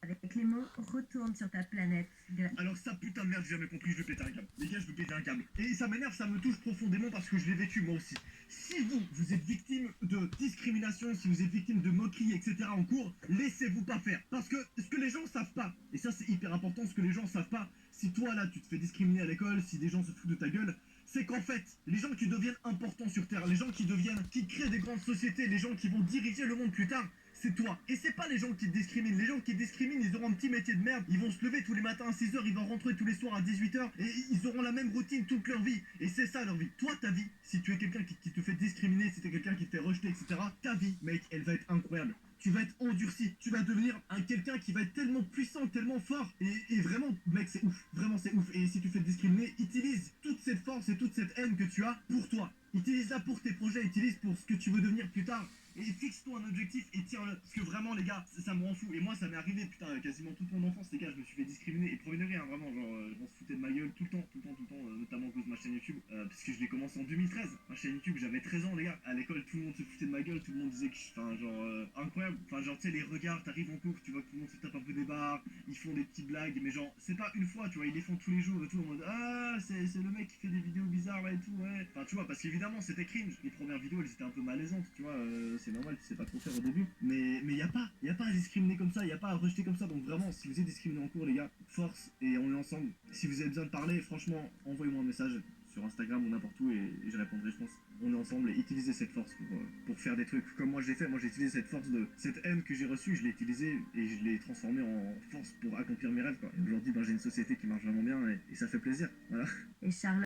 avec Clément, retourne sur ta planète. Alors ça, putain de merde, j'ai jamais compris, je veux péter un câble. Les gars, je veux péter un câble. Et ça m'énerve, ça me touche profondément parce que je l'ai vécu moi aussi. Si vous êtes victime de discrimination, si vous êtes victime de moqueries, etc. en cours, laissez-vous pas faire. Parce que ce que les gens savent pas, et ça c'est hyper important, ce que les gens savent pas, si toi là tu te fais discriminer à l'école, si des gens se foutent de ta gueule, c'est qu'en fait, les gens qui deviennent importants sur Terre, les gens qui créent des grandes sociétés, les gens qui vont diriger le monde plus tard, c'est toi. Et c'est pas les gens qui te discriminent. Les gens qui te discriminent, ils auront un petit métier de merde. Ils vont se lever tous les matins à 6h, ils vont rentrer tous les soirs à 18h. Et ils auront la même routine toute leur vie. Et c'est ça leur vie. Toi, ta vie, si tu es quelqu'un qui te fait discriminer, si tu es quelqu'un qui te fait rejeter, etc., ta vie, mec, elle va être incroyable. Tu vas être endurci, tu vas devenir quelqu'un qui va être tellement puissant, tellement fort. Et vraiment, mec, c'est ouf. Vraiment, c'est ouf. Et si tu fais discriminer, utilise toute cette force et toute cette haine que tu as pour toi. Utilise-la pour tes projets, utilise pour ce que tu veux devenir plus tard. Et fixe-toi un objectif et tiens-le. Parce que vraiment, les gars, ça me rend fou. Et moi, ça m'est arrivé, putain, quasiment toute mon enfance, les gars, je me suis fait discriminer. Et premier degré, hein, vraiment, genre, on se foutait de ma gueule tout le temps, notamment à cause de ma chaîne YouTube. Parce que je l'ai commencé en 2013. Ma chaîne YouTube, j'avais 13 ans, les gars. À l'école, tout le monde se foutait de ma gueule, tout le monde disait que enfin, genre, incroyable. Enfin, genre, tu sais, les regards, t'arrives en cours, tu vois que tout le monde se tape un peu des barres, ils font des petites blagues, mais genre, c'est pas une fois, tu vois, ils les font tous les jours et tout, en mode, ah, c'est le mec qui fait des vidéos bizarres et tout, ouais. Enfin, tu vois, parce qu'évidemment, c'était cringe. Les premières vidéos, elles étaient un peu malaisantes, tu vois, c'est normal, tu sais pas trop faire au début. Mais y a pas à discriminer comme ça, y a pas à rejeter comme ça. Donc vraiment, si vous êtes discriminé en cours, les gars, force et on est ensemble. Si vous avez besoin de parler, franchement, envoyez-moi un message sur Instagram ou n'importe où et je répondrai, je pense. On est ensemble et utilisez cette force pour faire des trucs comme moi j'ai fait. Moi j'ai utilisé cette force de cette haine que j'ai reçue, je l'ai utilisée et je l'ai transformée en force pour accomplir mes rêves, quoi. Et aujourd'hui, ben, j'ai une société qui marche vraiment bien et ça fait plaisir. Voilà. Et Charlotte.